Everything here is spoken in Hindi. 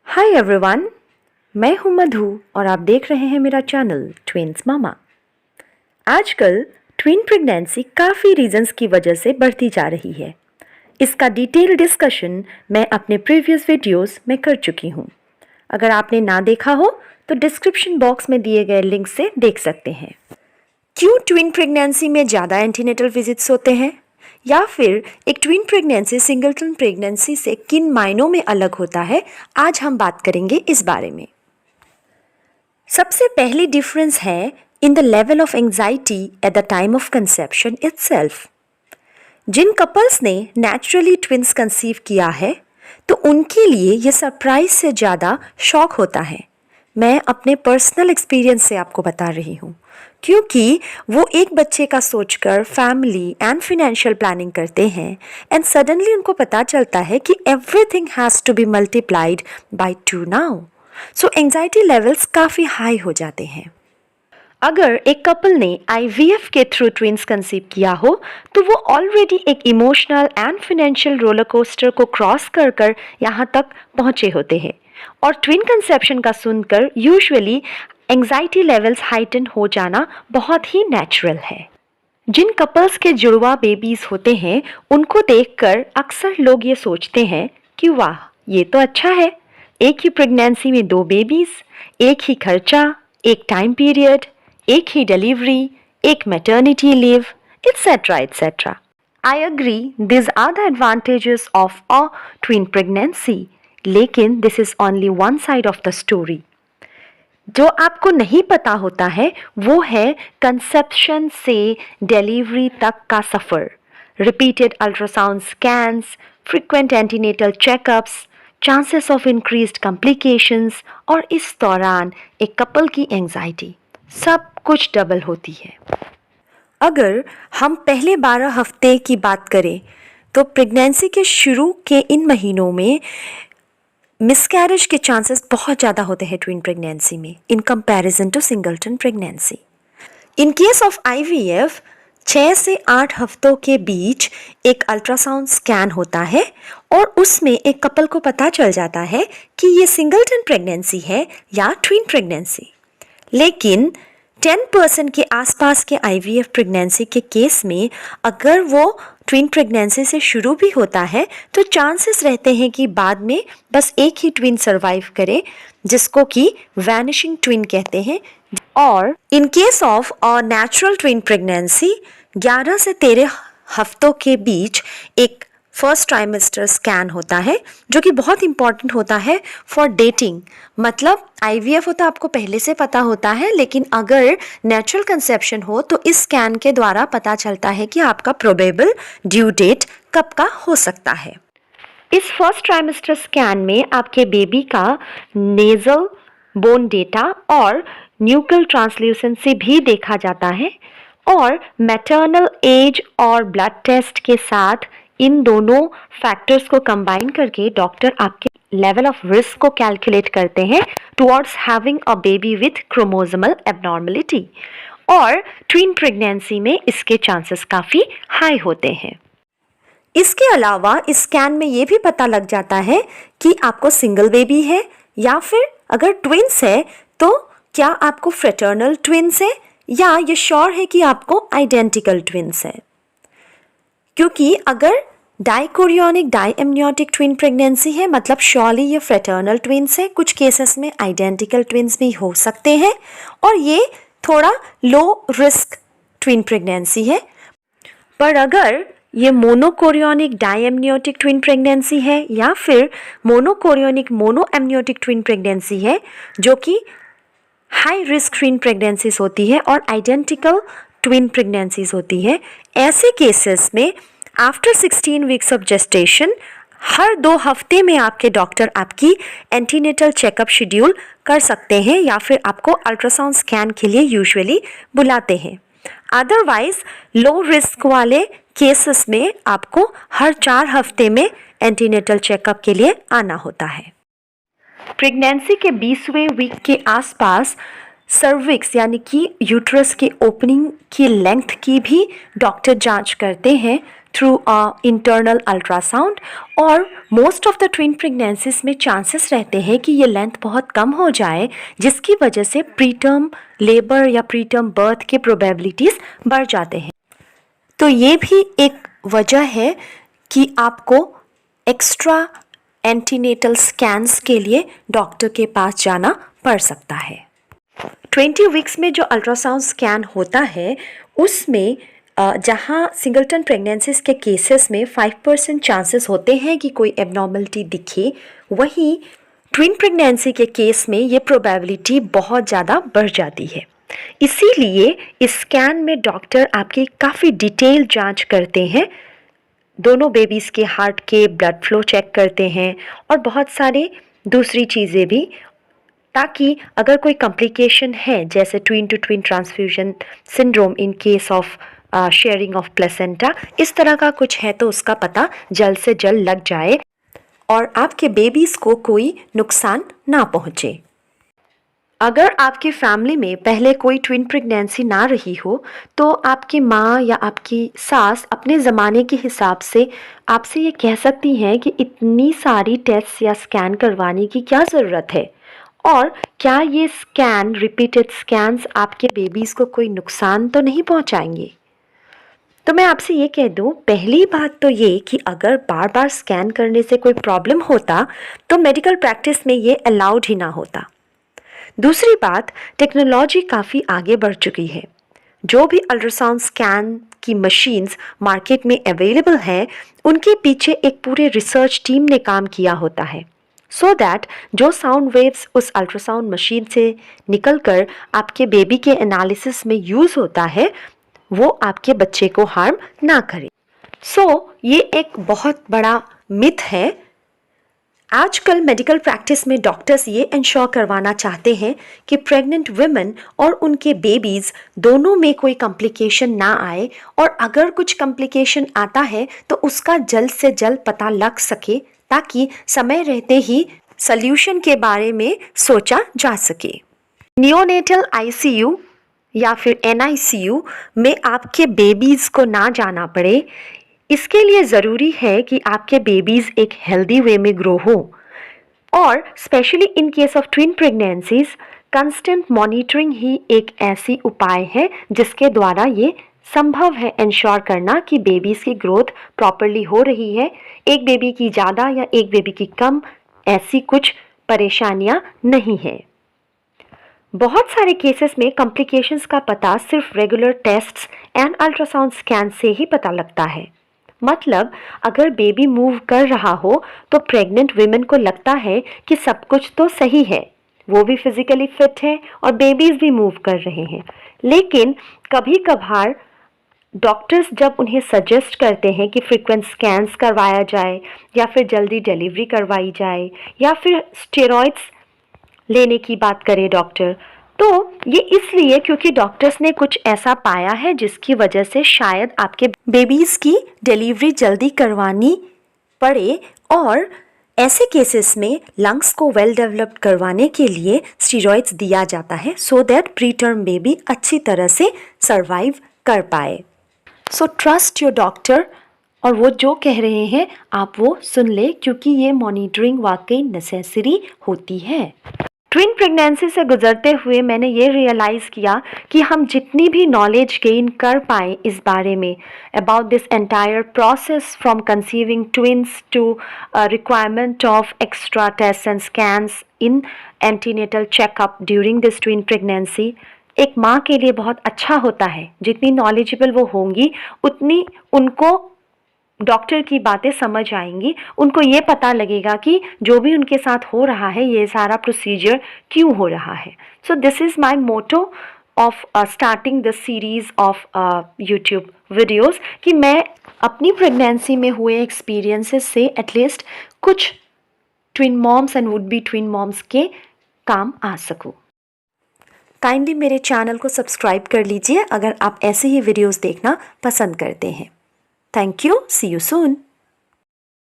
हाय एवरीवन, मैं हूं मधु और आप देख रहे हैं मेरा चैनल ट्विन्स मामा। आजकल ट्विन प्रेगनेंसी काफ़ी रीजंस की वजह से बढ़ती जा रही है। इसका डिटेल डिस्कशन मैं अपने प्रीवियस वीडियोस में कर चुकी हूं। अगर आपने ना देखा हो तो डिस्क्रिप्शन बॉक्स में दिए गए लिंक से देख सकते हैं। क्यों ट्विन प्रेगनेंसी में ज़्यादा एंटीनेटल विजिट्स होते हैं, या फिर एक ट्विन प्रेगनेंसी सिंगलटन प्रेगनेंसी से किन मायनों में अलग होता है, आज हम बात करेंगे इस बारे में। सबसे पहली डिफरेंस है in the level of anxiety at the time of conception itself. जिन कपल्स ने नेचुरली ट्विंस कंसीव किया है तो उनके लिए ये सरप्राइज से ज़्यादा शॉक होता है। मैं अपने पर्सनल एक्सपीरियंस से आपको बता रही हूँ, क्योंकि वो एक बच्चे का सोचकर फैमिली एंड फाइनेंशियल प्लानिंग करते हैं एंड सडनली उनको पता चलता है कि everything has to be multiplied by 2 now. So anxiety levels काफ़ी हाई हो जाते हैं। अगर एक कपल ने IVF के थ्रू ट्विंस कंसीव किया हो तो वो ऑलरेडी एक emotional and financial roller coaster को क्रॉस कर यहाँ तक पहुँचे होते हैं, और ट्विन कंसेप्शन का सुनकर यूजुअली एंजाइटी लेवल्स हाइटन हो जाना बहुत ही नेचुरल है। जिन कपल्स के जुड़वा बेबीज होते हैं उनको देखकर अक्सर लोग ये सोचते हैं कि वाह, ये तो अच्छा है, एक ही प्रेगनेंसी में 2 बेबीज, एक ही खर्चा, एक टाइम पीरियड, एक ही डिलीवरी, एक maternity leave, etcetera etcetera. I agree, this are the advantages of a twin pregnancy, लेकिन this is only one side of the story. जो आपको नहीं पता होता है वो है कंसेप्शन से डिलीवरी तक का सफ़र, repeated ultrasound scans, frequent antenatal checkups, chances of increased complications, और इस दौरान एक कपल की एंजाइटी, सब कुछ डबल होती है। अगर हम पहले 12 हफ्ते की बात करें तो प्रेगनेंसी के शुरू के इन महीनों में मिसकैरेज के चांसेस बहुत ज़्यादा होते हैं ट्विन प्रेगनेंसी में in comparison to singleton pregnancy. In case of IVF 6 से 8 हफ्तों के बीच एक अल्ट्रासाउंड स्कैन होता है और उसमें एक कपल को पता चल जाता है कि ये सिंगलटन प्रेगनेंसी है या ट्विन प्रेगनेंसी। लेकिन 10% के आसपास के IVF प्रेगनेंसी के केस में अगर वो ट्विन प्रेगनेंसी से शुरू भी होता है तो चांसेस रहते हैं कि बाद में बस एक ही ट्विन सरवाइव करे, जिसको कि वैनिशिंग ट्विन कहते हैं। और इन case of a natural twin pregnancy 11 से 13 हफ्तों के बीच एक फर्स्ट ट्राइमेस्टर स्कैन होता है, जो कि बहुत इंपॉर्टेंट होता है फॉर डेटिंग। मतलब IVF हो तो आपको पहले से पता होता है, लेकिन अगर नेचुरल कंसेप्शन हो तो इस स्कैन के द्वारा पता चलता है कि आपका प्रोबेबल ड्यू डेट कब का हो सकता है। इस फर्स्ट ट्राइमेस्टर स्कैन में आपके बेबी का नेजल बोन डेटा और न्यूक्लियल ट्रांसल्यूसेंसी भी देखा जाता है, और मैटरनल एज और ब्लड टेस्ट के साथ इन दोनों फैक्टर्स को कंबाइन करके डॉक्टर आपके लेवल ऑफ रिस्क को कैलकुलेट करते हैं towards having a baby with chromosomal abnormality, और ट्विन प्रेगनेंसी में इसके चांसेस काफ़ी हाई होते हैं। इसके अलावा इस स्कैन में ये भी पता लग जाता है कि आपको सिंगल बेबी है, या फिर अगर ट्विंस है तो क्या आपको फ्रेटर्नल ट्विंस है, या ये श्योर है कि आपको आइडेंटिकल ट्विंस है। क्योंकि अगर डाइकोरियोनिक डाइएमनियोटिक ट्विन प्रेगनेंसी है मतलब श्योरली ये फ्रेटर्नल ट्विंस है, कुछ केसेस में आइडेंटिकल ट्विंस भी हो सकते हैं, और ये थोड़ा लो रिस्क ट्विन प्रेगनेंसी है। पर अगर ये मोनोकोरियोनिक डाइएमनियोटिक ट्विन प्रेगनेंसी है या फिर मोनोकोरियोनिक मोनोएमनियोटिक ट्विन प्रेगनेंसी है, जो कि हाई रिस्क ट्विन प्रेगनेंसीज होती है और आइडेंटिकल ट्विन प्रेगनेंसीज होती है, ऐसे केसेस में आफ्टर 16 वीक्स ऑफ जेस्टेशन हर 2 हफ्ते में आपके डॉक्टर आपकी एंटीनेटल चेकअप शेड्यूल कर सकते हैं, या फिर आपको अल्ट्रासाउंड स्कैन के लिए यूजुअली बुलाते हैं। अदरवाइज लो रिस्क वाले केसेस में आपको हर 4 हफ्ते में एंटीनेटल चेकअप के लिए आना होता है। प्रेगनेंसी के 20वें वीक के आसपास सर्विक्स यानी कि यूट्रस के ओपनिंग की लेंथ की भी डॉक्टर जांच करते हैं थ्रू अ इंटरनल अल्ट्रासाउंड। और most of the twin pregnancies में चांसेस रहते हैं कि ये लेंथ बहुत कम हो जाए, जिसकी वजह से प्री टर्म लेबर या प्री टर्म बर्थ के प्रोबेबिलिटीज़ बढ़ जाते हैं। तो ये भी एक वजह है कि आपको एक्स्ट्रा एंटीनेटल स्कैन्स के लिए डॉक्टर के पास जाना पड़ सकता है। 20 वीक्स में जो अल्ट्रासाउंड स्कैन होता है उसमें जहाँ सिंगलटन प्रेगनेंसीज के केसेस में 5% चांसेस होते हैं कि कोई एबनॉर्मलिटी दिखे, वहीं ट्विन प्रेगनेंसी के केस में ये प्रोबेबिलिटी बहुत ज़्यादा बढ़ जाती है। इसीलिए इस स्कैन में डॉक्टर आपकी काफ़ी डिटेल जांच करते हैं, दोनों बेबीज़ के हार्ट के ब्लड फ्लो चेक करते हैं और बहुत सारे दूसरी चीज़ें भी, ताकि अगर कोई कॉम्प्लिकेशन है जैसे twin to twin transfusion syndrome in case of sharing of placenta, इस तरह का कुछ है तो उसका पता जल्द से जल्द लग जाए और आपके बेबीज़ को कोई नुकसान ना पहुँचे। अगर आपकी फैमिली में पहले कोई ट्विन प्रेगनेंसी ना रही हो तो आपकी माँ या आपकी सास अपने ज़माने के हिसाब से आपसे ये कह सकती हैं कि इतनी सारी टेस्ट या स्कैन करवाने की क्या ज़रूरत है, और क्या ये स्कैन, रिपीटेड स्कैन्स आपके बेबीज़ को कोई नुकसान तो नहीं पहुंचाएंगे। तो मैं आपसे ये कह दूं, पहली बात तो ये कि अगर बार बार स्कैन करने से कोई प्रॉब्लम होता तो मेडिकल प्रैक्टिस में ये अलाउड ही ना होता। दूसरी बात, टेक्नोलॉजी काफ़ी आगे बढ़ चुकी है। जो भी अल्ट्रासाउंड स्कैन की मशीन्स मार्केट में अवेलेबल हैं, उनके पीछे एक पूरे रिसर्च टीम ने काम किया होता है, सो दैट जो साउंड वेव्स उस अल्ट्रासाउंड मशीन से निकलकर आपके बेबी के एनालिसिस में यूज़ होता है वो आपके बच्चे को हार्म ना करे। ये एक बहुत बड़ा मिथ है। आजकल मेडिकल प्रैक्टिस में डॉक्टर्स ये इंश्योर करवाना चाहते हैं कि प्रेग्नेंट वुमेन और उनके बेबीज़ दोनों में कोई कॉम्प्लिकेशन ना आए, और अगर कुछ कॉम्प्लिकेशन आता है तो उसका जल्द से जल्द पता लग सके, ताकि समय रहते ही सल्यूशन के बारे में सोचा जा सके। नियोनेटल आईसीयू या फिर एनआईसीयू में आपके बेबीज़ को ना जाना पड़े, इसके लिए ज़रूरी है कि आपके बेबीज़ एक हेल्दी वे में ग्रो हो, और specially in case of twin pregnancies constant monitoring ही एक ऐसी उपाय है जिसके द्वारा ये संभव है इंश्योर करना कि बेबीज़ की ग्रोथ प्रॉपरली हो रही है। एक बेबी की ज़्यादा या एक बेबी की कम, ऐसी कुछ परेशानियाँ नहीं है। बहुत सारे केसेस में कॉम्प्लिकेशंस का पता सिर्फ regular tests and ultrasound scan से ही पता लगता है। मतलब अगर बेबी मूव कर रहा हो तो प्रेग्नेंट विमेन को लगता है कि सब कुछ तो सही है, वो भी फिजिकली फिट है और बेबीज भी मूव कर रहे हैं, लेकिन कभी कभार डॉक्टर्स जब उन्हें सजेस्ट करते हैं कि फ्रीक्वेंट स्कैन्स करवाया जाए या फिर जल्दी डिलीवरी करवाई जाए या फिर स्टेरॉइड्स लेने की बात करे डॉक्टर, तो ये इसलिए क्योंकि डॉक्टर्स ने कुछ ऐसा पाया है जिसकी वजह से शायद आपके बेबीज़ की डिलीवरी जल्दी करवानी पड़े, और ऐसे केसेस में लंग्स को वेल डेवलप्ड करवाने के लिए स्टेरॉइड्स दिया जाता है, so that pre term baby अच्छी तरह से सरवाइव कर पाए। सो ट्रस्ट योर डॉक्टर, और वो जो कह रहे हैं आप वो सुन ले, क्योंकि ये मॉनिटरिंग वाकई नेसेसरी होती है। ट्विन प्रेगनेंसी से गुजरते हुए मैंने ये रियलाइज़ किया कि हम जितनी भी नॉलेज गेन कर पाएँ इस बारे में, about this entire process from conceiving twins to requirement of extra test and scans in antenatal checkup during this twin pregnancy, एक माँ के लिए बहुत अच्छा होता है। जितनी नॉलेजेबल वो होंगी उतनी उनको डॉक्टर की बातें समझ आएंगी, उनको ये पता लगेगा कि जो भी उनके साथ हो रहा है ये सारा प्रोसीजर क्यों हो रहा है। So this is my motto of starting the series of YouTube videos, कि मैं अपनी प्रेगनेंसी में हुए एक्सपीरियंसेस से एटलीस्ट कुछ twin moms and would be twin moms के काम आ सकूँ। काइंडली मेरे चैनल को सब्सक्राइब कर लीजिए अगर आप ऐसे ही वीडियोज़ देखना पसंद करते हैं। Thank you. See you soon.